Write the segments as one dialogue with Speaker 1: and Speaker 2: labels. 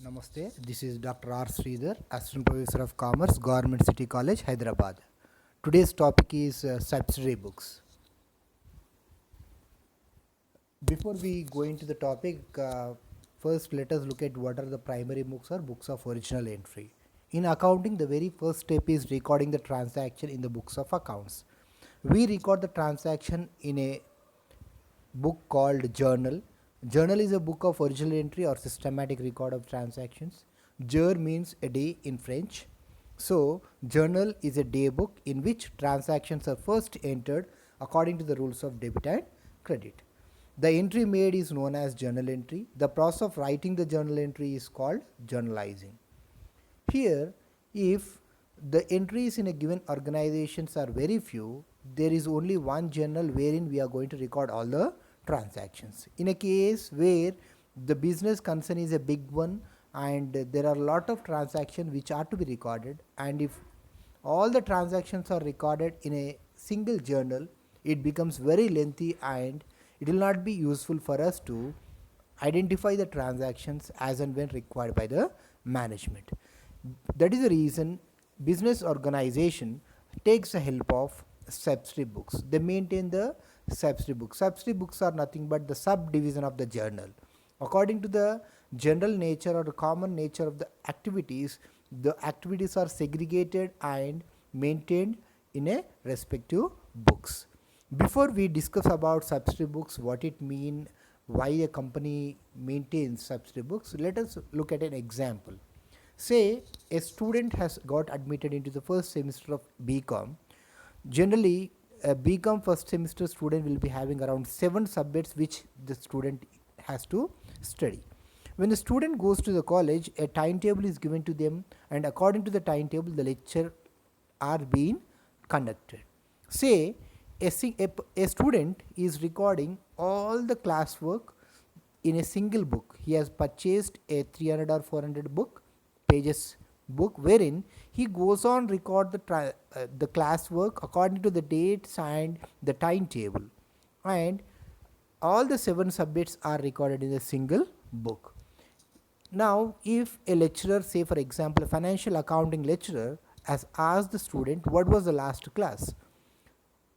Speaker 1: Namaste. This is Dr. R. Sridhar, Assistant Professor of Commerce, Government City College, Hyderabad. Today's topic is subsidiary books. Before we go into the topic, first let us look at what are the primary books or books of original entry. In accounting, the very first step is recording the transaction in the books of accounts. We record the transaction in a book called journal. Journal is a book of original entry or systematic record of transactions. Jour means a day in French. So, journal is a day book in which transactions are first entered according to the rules of debit and credit. The entry made is known as journal entry. The process of writing the journal entry is called journalizing. Here, if the entries in a given organizations are very few, there is only one journal wherein we are going to record all the transactions. In a case where the business concern is a big one and there are a lot of transactions which are to be recorded, and if all the transactions are recorded in a single journal, it becomes very lengthy and it will not be useful for us to identify the transactions as and when required by the management. That is the reason business organization takes the help of subsidiary books. They maintain the subsidiary books. Subsidiary books are nothing but the subdivision of the journal. According to the general nature or the common nature of the activities are segregated and maintained in a respective books. Before we discuss about subsidiary books, what it mean, why a company maintains subsidiary books, let us look at an example. Say a student has got admitted into the first semester of BCom. Generally, a BCom first semester student will be having around 7 subjects which the student has to study. When the student goes to the college, a timetable is given to them, and according to the timetable, the lecture are being conducted. Say a student is recording all the classwork in a single book. He has purchased a 300 or 400 pages book wherein he goes on record the classwork according to the dates and the timetable, and all the 7 subjects are recorded in a single book. Now, if a lecturer, say for example a financial accounting lecturer, has asked the student what was the last class,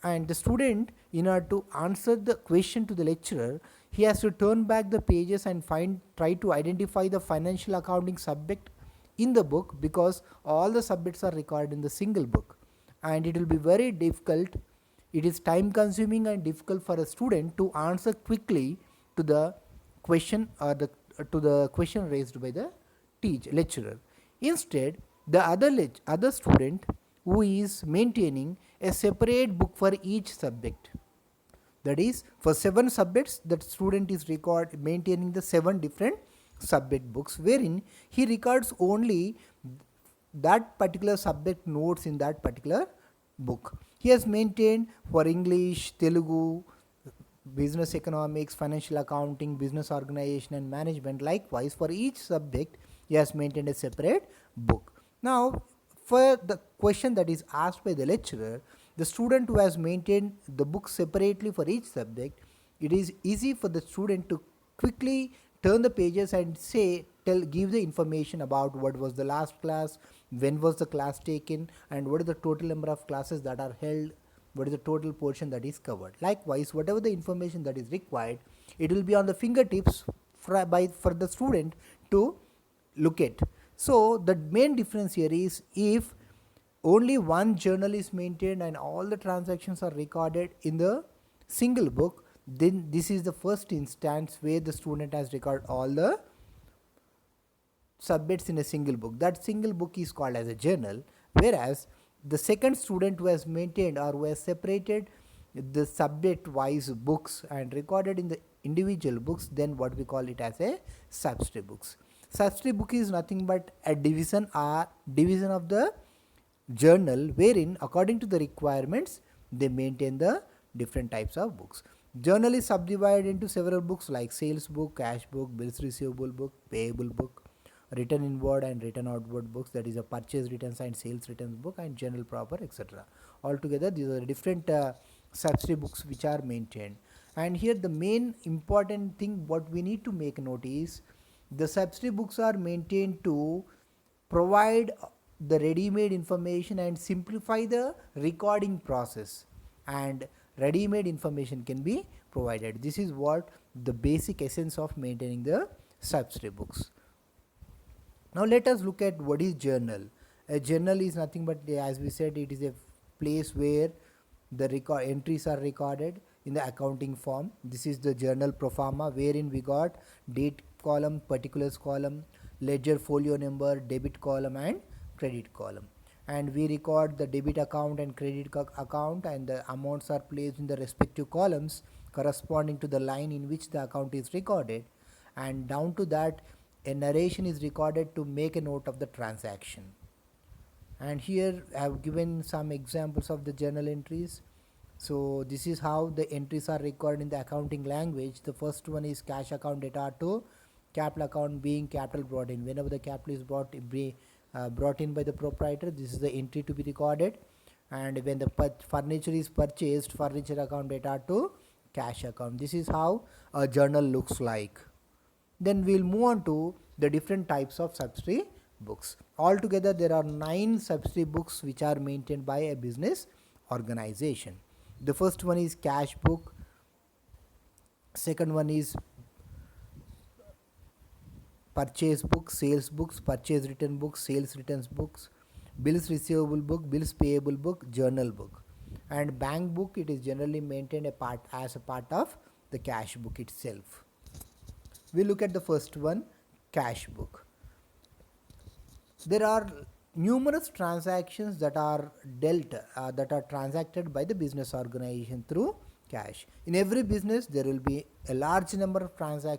Speaker 1: and the student, in order to answer the question to the lecturer, he has to turn back the pages and try to identify the financial accounting subject in the book, because all the subjects are recorded in the single book, and it will be very difficult. It is time consuming and difficult for a student to answer quickly to the question or to the question raised by the lecturer. Instead, the other student who is maintaining a separate book for each subject, that is for 7 subjects, that student is maintaining the 7 different subject books wherein he records only that particular subject notes in that particular book. He has maintained for English, Telugu, business economics, financial accounting, business organization and management. Likewise, for each subject he has maintained a separate book. Now, for the question that is asked by the lecturer, the student who has maintained the book separately for each subject, it is easy for the student to quickly turn the pages and give the information about what was the last class, when was the class taken, and what is the total number of classes that are held, what is the total portion that is covered. Likewise, whatever the information that is required, it will be on the fingertips for the student to look at. So the main difference here is, if only one journal is maintained and all the transactions are recorded in the single book, then this is the first instance where the student has recorded all the subjects in a single book. That single book is called as a journal, whereas the second student who has maintained or who has separated the subject wise books and recorded in the individual books, then what we call it as a subsidiary books. Subsidiary book is nothing but a division of the journal wherein according to the requirements they maintain the different types of books. Journal is subdivided into several books like sales book, cash book, bills receivable book, payable book, written inward and written outward books, that is a purchase returns and sales returns book, and general proper, etc. Altogether these are different subsidiary books which are maintained. And here the main important thing what we need to make note is, The subsidy books are maintained to provide the ready-made information and simplify the recording process, and ready-made information can be provided. This is what the basic essence of maintaining the subsidy books. Now let us look at what is journal. A journal is nothing but, as we said, it is a place where the entries are recorded in the accounting form. This is the journal pro forma, wherein we got date column, particulars column, ledger folio number, debit column and credit column. And we record the debit account and credit account, and the amounts are placed in the respective columns corresponding to the line in which the account is recorded, and down to that a narration is recorded to make a note of the transaction. And here I have given some examples of the journal entries. So this is how the entries are recorded in the accounting language. The first one is cash account data to capital account, being capital brought in. Whenever the capital is brought in by the proprietor, this is the entry to be recorded. And when the furniture is purchased, furniture account data to cash account. This is how a journal looks like. Then we'll move on to the different types of subsidy books. Altogether there are 9 subsidy books which are maintained by a business organization. The first one is cash book, second one is purchase book, sales books, purchase return books, sales returns books, bills receivable book, bills payable book, journal book. And bank book, it is generally maintained as a part of the cash book itself. We look at the first one, cash book. There are numerous transactions that are transacted by the business organization through cash. In every business there will be a large number of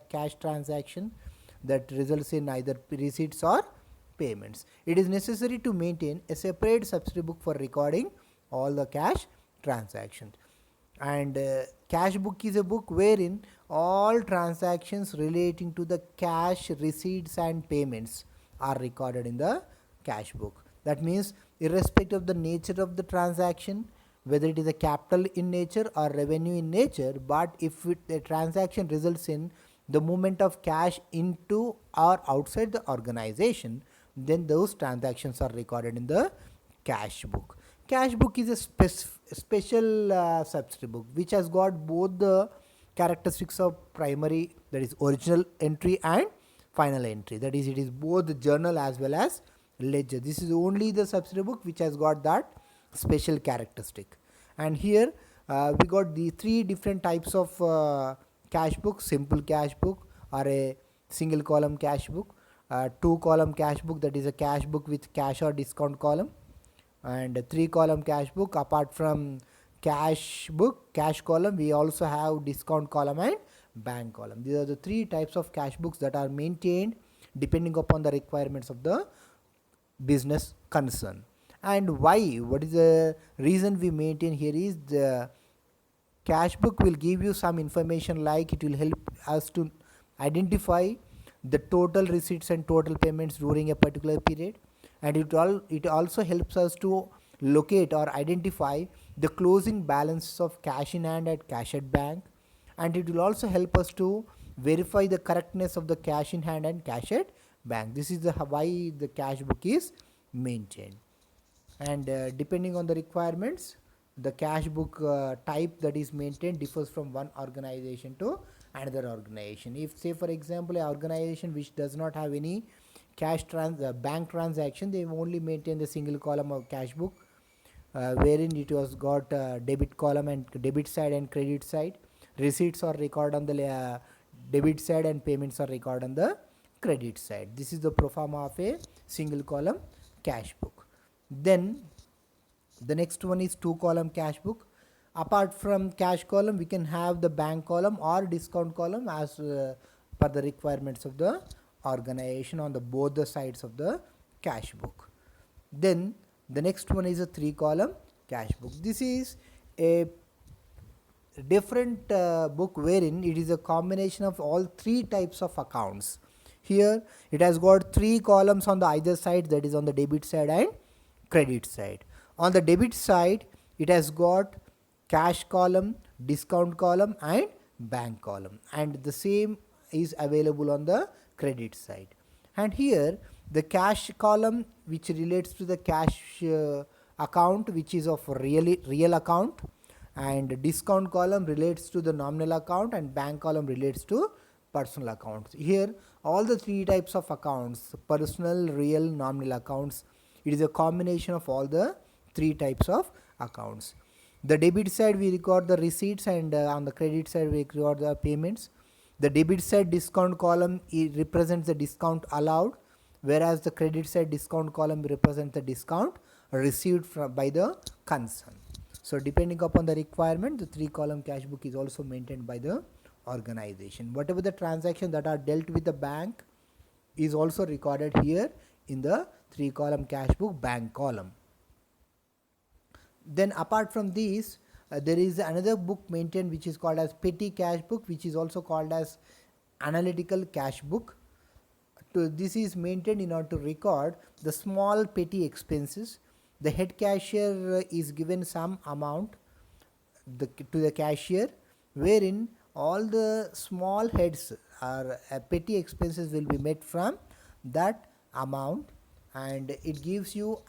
Speaker 1: cash transactions that results in either receipts or payments. It is necessary to maintain a separate subsidy book for recording all the cash transactions. And cash book is a book wherein all transactions relating to the cash receipts and payments are recorded in the cash book. That means irrespective of the nature of the transaction, whether it is a capital in nature or revenue in nature, but if the transaction results in the movement of cash into or outside the organization, then those transactions are recorded in the cash book. Cash book is a special subsidy book which has got both the characteristics of primary, that is original entry, and final entry, that is it is both the journal as well as ledger. This is only the subsidy book which has got that special characteristic. And here we got the 3 different types of cash book: simple cash book, or a single column cash book, 2 column cash book, that is a cash book with cash or discount column, and 3 column cash book. Apart from cash book, cash column, we also have discount column and bank column. These are the 3 types of cash books that are maintained depending upon the requirements of the business concern. And why? What is the reason we maintain here is the cash book will give you some information, like it will help us to identify the total receipts and total payments during a particular period, and it also helps us to locate or identify the closing balance of cash in hand at cash at bank, and it will also help us to verify the correctness of the cash in hand and cash at bank. This is the why the cash book is maintained. And depending on the requirements, the cash book type that is maintained differs from one organization to another organization. If, say for example, an organization which does not have any bank transaction, they only maintain the single column of cash book, wherein it was got debit column and debit side and credit side. Receipts are recorded on the debit side and payments are recorded on the credit side. This is the pro forma of a single column cash book. Then the next one is 2 column cash book. Apart from cash column, we can have the bank column or discount column as per the requirements of the organization on the both the sides of the cash book. Then the next one is a 3 column cash book. This is a different book wherein it is a combination of all 3 types of accounts. Here it has got 3 columns on the either side, that is on the debit side and credit side. On the debit side, it has got cash column, discount column and bank column, and the same is available on the credit side. And here the cash column, which relates to the cash account, which is of real account, and discount column relates to the nominal account, and bank column relates to personal accounts. Here all the three types of accounts, personal, real, nominal accounts, it is a combination of all the three types of accounts. The debit side we record the receipts, and on the credit side we record the payments. The debit side discount column represents the discount allowed, whereas the credit side discount column represents the discount received by the concern. So depending upon the requirement, the 3-column cash book is also maintained by the organization. Whatever the transactions that are dealt with the bank is also recorded here in the 3-column cash book bank column. Then apart from these, there is another book maintained which is called as petty cash book, which is also called as analytical cash book. This is maintained in order to record the small petty expenses. The head cashier is given some amount to the cashier, wherein all the small heads or petty expenses will be met from that amount, and it gives you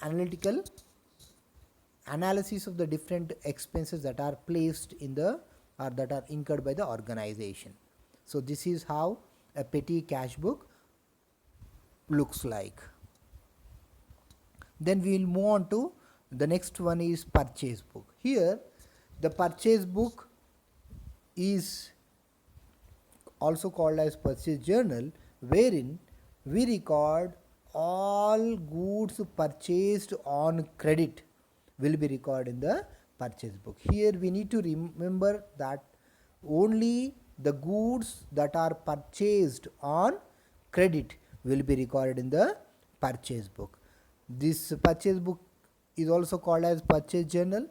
Speaker 1: analysis of the different expenses that are placed in the or that are incurred by the organization. So this is how a petty cash book looks like. Then we will move on to the next one is purchase book. Here the purchase book is also called as purchase journal, wherein we record all goods purchased on credit will be recorded in the purchase book. Here we need to remember that only the goods that are purchased on credit will be recorded in the purchase book. This purchase book is also called as purchase journal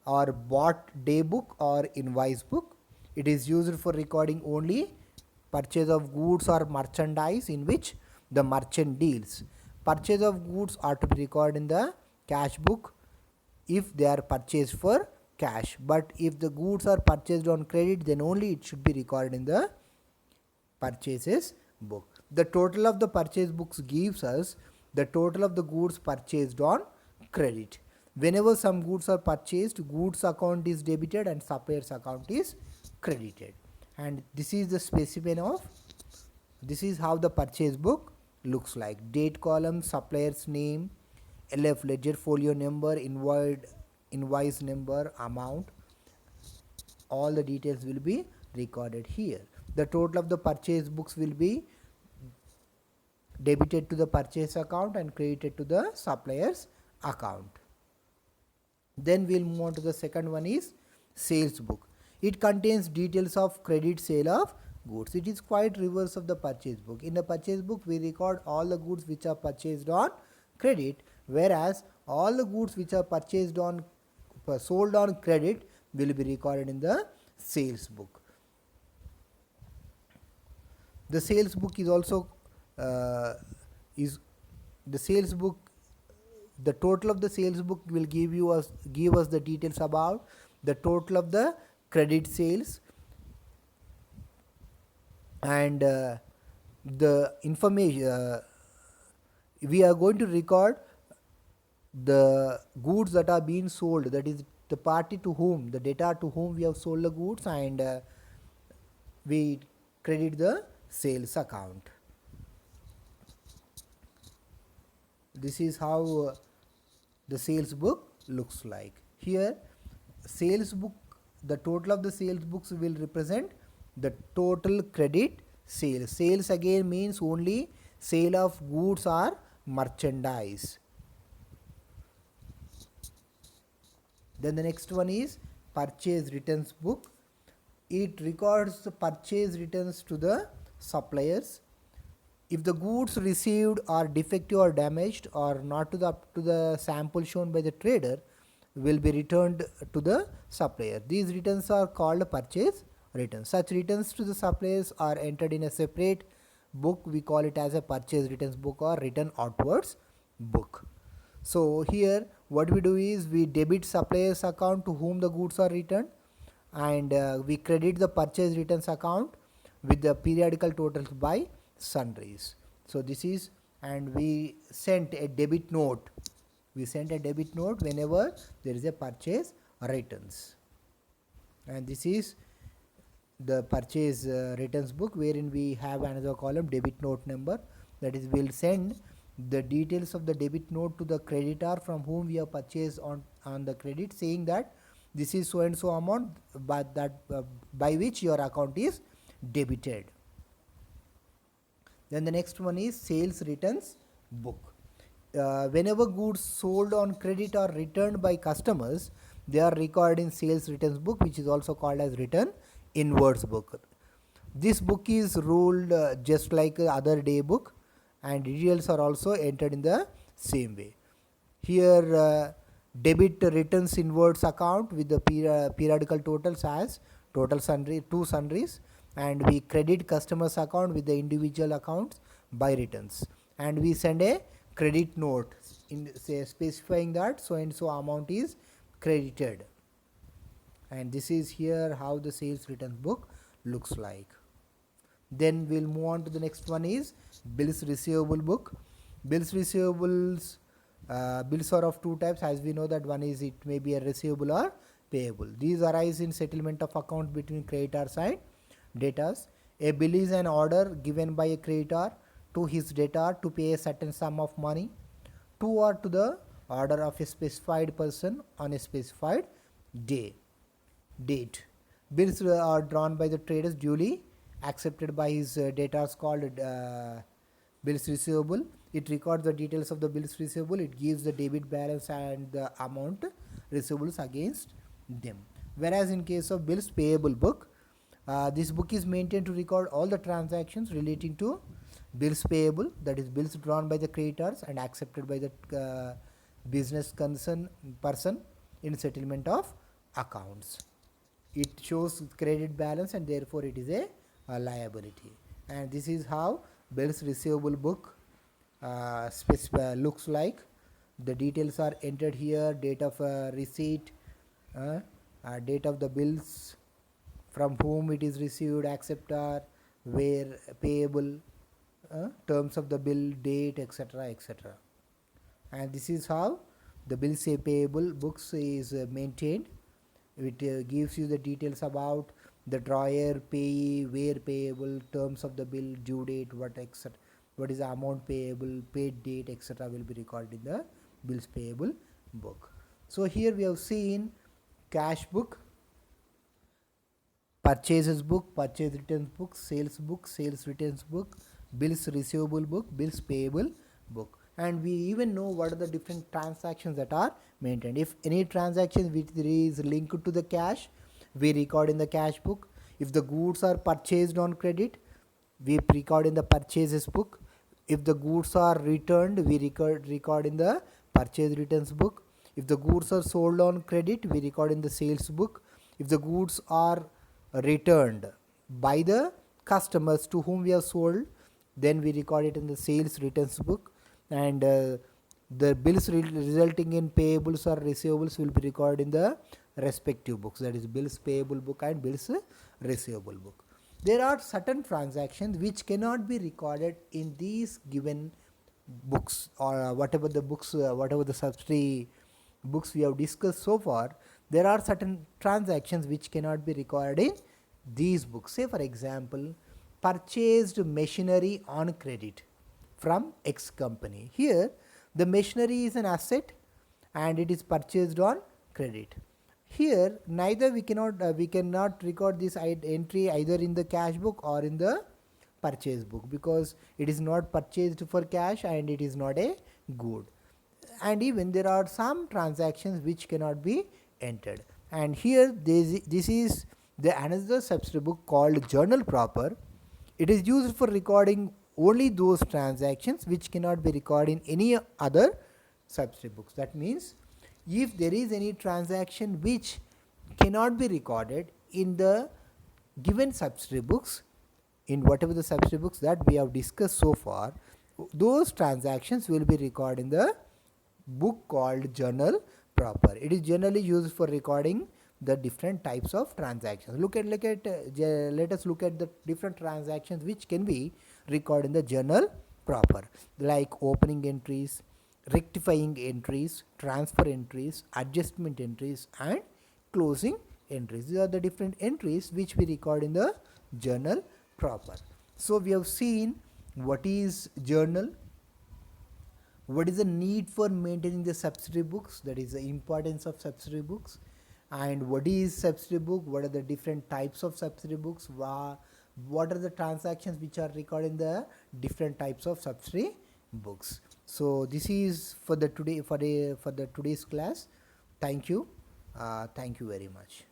Speaker 1: or bought day book or invoice book. It is used for recording only purchase of goods or merchandise in which the merchant deals. Purchase of goods are to be recorded in the cash book if they are purchased for cash, but if the goods are purchased on credit, then only it should be recorded in the purchases book. The total of the purchase books gives us the total of the goods purchased on credit. Whenever some goods are purchased, goods account is debited and suppliers account is credited. And this is the specimen of, this is how the purchase book looks like. Date column, supplier's name, LF ledger folio number, invoice number, amount, all the details will be recorded here. The total of the purchase books will be debited to the purchase account and credited to the supplier's account. Then we will move on to the second one is sales book. It contains details of credit sale of goods. It is quite reverse of the purchase book. In the purchase book we record all the goods which are purchased on credit, whereas all the goods which are purchased on sold on credit will be recorded in the sales book. The sales book is also the sales book, the total of the sales book will give us the details about the total of the credit sales, and the information we are going to record the goods that are being sold, that is the party to whom, the debtor to whom we have sold the goods, and we credit the sales account. This is how the sales book looks like. Here sales book, the total of the sales books will represent the total credit sales. Sales again means only sale of goods or merchandise. Then the next one is purchase returns book. It records the purchase returns to the suppliers. If the goods received are defective or damaged or not to the sample shown by the trader, will be returned to the supplier. These returns are called purchase returns. Such returns to the suppliers are entered in a separate book. We call it as a purchase returns book or return outwards book. So here what we do is we debit supplier's account to whom the goods are returned, and we credit the purchase returns account with the periodical totals by sundries. So this is, and we sent a debit note. We sent a debit note whenever there is a purchase returns. And this is the purchase returns book, wherein we have another column debit note number. That is, we'll send the details of the debit note to the creditor from whom we have purchased on the credit, saying that this is so and so amount, but that by which your account is debited. Then the next one is sales returns book. Whenever goods sold on credit are returned by customers, they are recorded in sales returns book, which is also called as return inwards book. This book is ruled just like other day book, and details are also entered in the same way. Here debit returns inwards account with the periodical totals as total sundry, two sundries, and we credit customers account with the individual accounts by returns, and we send a credit note in say specifying that so and so amount is credited. And this is here how the sales returns book looks like. Then we'll move on to the next one is bills receivable book. Bills receivables, bills are of two types, as we know that one is it may be a receivable or payable. These arise in settlement of account between creditors and debtors. A bill is an order given by a creditor to his debtor to pay a certain sum of money to or to the order of a specified person on a specified date. Bills are drawn by the traders duly accepted by his debtors called bills receivable. It records the details of the bills receivable. It gives the debit balance and the amount receivables against them. Whereas in case of bills payable book, this book is maintained to record all the transactions relating to bills payable, that is bills drawn by the creditors and accepted by the business concern person in settlement of accounts. It shows credit balance and therefore it is a liability. And this is how bills receivable book looks like. The details are entered here: date of receipt, date of the bills, from whom it is received, acceptor, where payable, terms of the bill, date, etc., etc. And this is how the bills payable books is maintained. It gives you the details about the drawer, payee, where payable, terms of the bill, due date, what etc. What is the amount payable, paid date, etc. will be recorded in the bills payable book. So here we have seen cash book, purchases book, purchase returns book, sales returns book, bills receivable book, bills payable book. And we even know what are the different transactions that are maintained. If any transaction which is linked to the cash, we record in the cash book. If the goods are purchased on credit, we record in the purchases book. If the goods are returned, we record in the purchase returns book. If the goods are sold on credit, we record in the sales book. If the goods are returned by the customers to whom we have sold, then we record it in the sales returns book. And the bills resulting in payables or receivables will be recorded in the respective books, that is bills payable book and bills receivable book. There are certain transactions which cannot be recorded in these given books, or whatever the books, whatever the subsidiary books we have discussed so far. There are certain transactions which cannot be recorded in these books. Say for example, purchased machinery on credit from X company. Here the machinery is an asset and it is purchased on credit. Here neither we cannot record this entry either in the cash book or in the purchase book, because it is not purchased for cash and it is not a good. And even there are some transactions which cannot be entered. And here this is the another subsidiary book called journal proper. It is used for recording only those transactions which cannot be recorded in any other subsidiary books. That means if there is any transaction which cannot be recorded in the given subsidiary books, in whatever the subsidiary books that we have discussed so far, those transactions will be recorded in the book called journal proper. It is generally used for recording the different types of transactions. Let us look at the different transactions which can be record in the journal proper, like opening entries, rectifying entries, transfer entries, adjustment entries, and closing entries. These are the different entries which we record in the journal proper. So we have seen what is journal, what is the need for maintaining the subsidiary books, that is the importance of subsidiary books, and what is subsidiary book, what are the different types of subsidiary books, what are the transactions which are recorded in the different types of subsidiary books. So this is for the today's class. Thank you. Thank you very much.